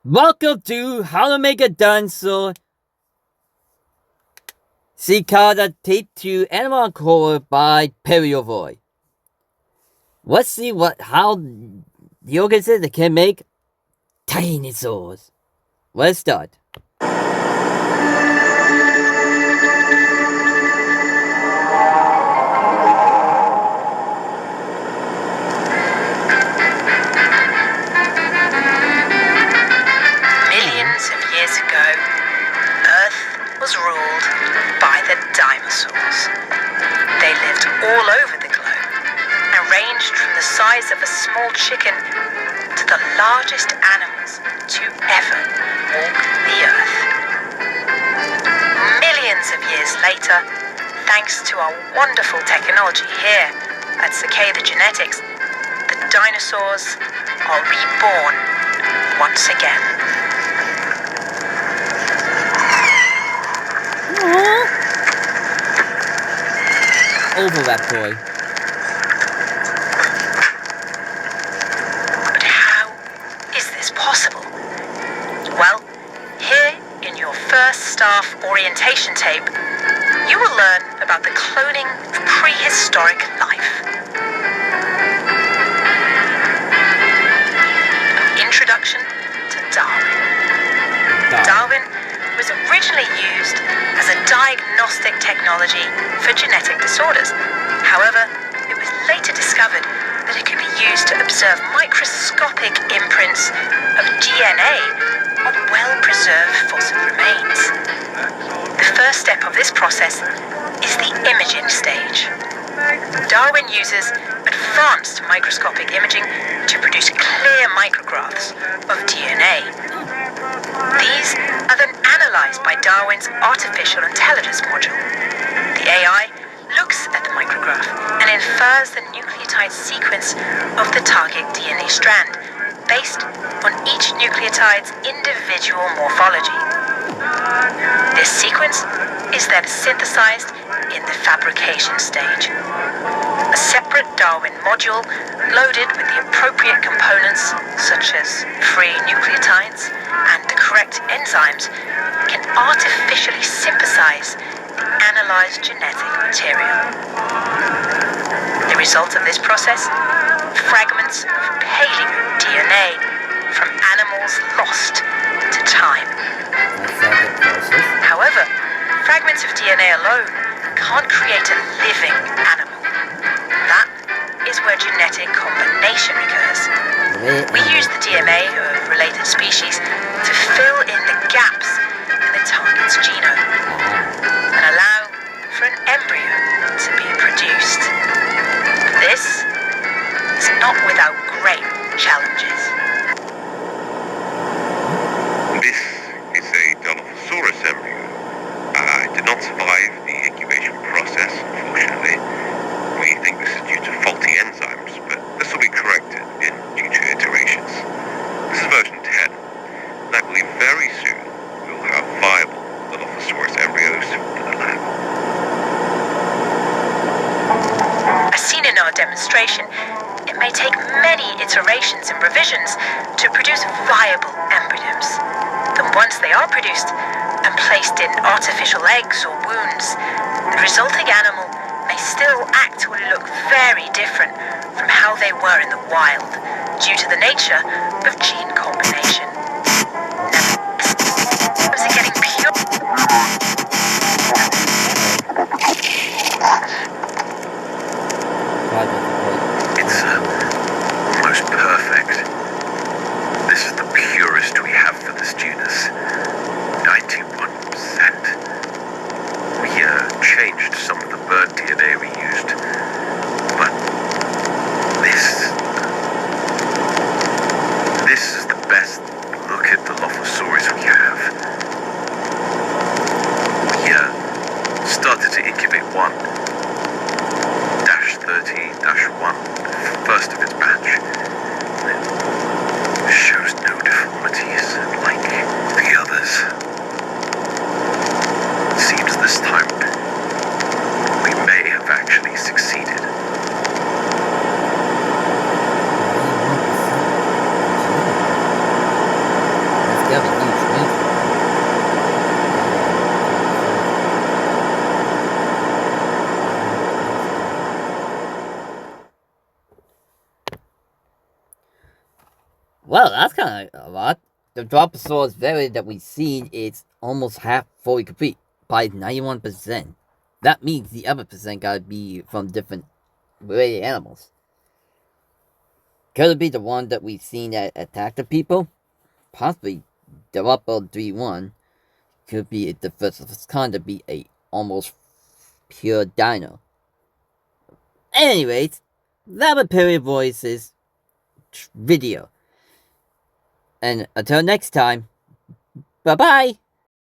Welcome to How to Make a Dinosaur Cicada Tape 2 Animal Horror by PaleoVoid. Let's see how the organism can make dinosaurs. Let's start. Millions of years ago, Earth was ruled by the dinosaurs. They lived all over the globe and ranged from the size of a small chicken to the largest animals to ever walk the Earth. Millions of years later, thanks to our wonderful technology here at Cicada Genetics, the dinosaurs are reborn once again. Overlap toy. But how is this possible? Well, here in your first staff orientation tape, you will learn about the cloning of prehistoric life. Introduction to Darwin. Darwin was originally used as a diagnostic technology for genetic disorders. However, it was later discovered that it could be used to observe microscopic imprints of DNA on well-preserved fossil remains. The first step of this process is the imaging stage. Darwin uses advanced microscopic imaging to produce clear micrographs of DNA. These are then analyzed by Darwin's artificial intelligence module. The AI looks at the micrograph and infers the nucleotide sequence of the target DNA strand based on each nucleotide's individual morphology. This sequence is then synthesized in the fabrication stage. A separate Darwin module loaded with the appropriate components such as free nucleotides and the correct enzymes can artificially synthesize the analyzed genetic material. The result of this process, fragments of paleo-DNA from animals lost to time. However, fragments of DNA alone can't create a living animal. That is where genetic combination occurs. We use the DNA of related species to fill in the gaps in the target's genome and allow for an embryo to be produced. This is not without great challenges. This is a Dinosaurus embryo. It did not survive the incubation process, unfortunately. We think this is due to faulty enzymes, but this will be corrected in future iterations. This is version 10, and I believe very soon we will have viable Dilophosaurus embryos in the lab. As seen in our demonstration, it may take many iterations and revisions to produce viable embryos. Then once they are produced and placed in artificial eggs or wounds, the resulting animal may still act or look very different from how they were in the wild due to the nature of gene combination. Was it getting pure? It's almost perfect. This is the purest we have for this genus. 91%. We changed some of the bird DNA we used, but this is the best look at the Dilophosaurus we have. We started to incubate one, -30-1, first of its batch. It shows no deformities like the others. Seems this time we may have actually succeeded. have a huge transfer. Well, that's kind of a lot. The Droposaurus variant that we've seen is almost half fully complete by 91%. That means the other percent gotta be from different related animals. Could it be the one that we've seen that attacked the people? Possibly the Dilophosaurus 3-1 could be the first of its kind to be a almost pure dino. Anyways, that was PaleoVoid's video. And until next time, bye bye!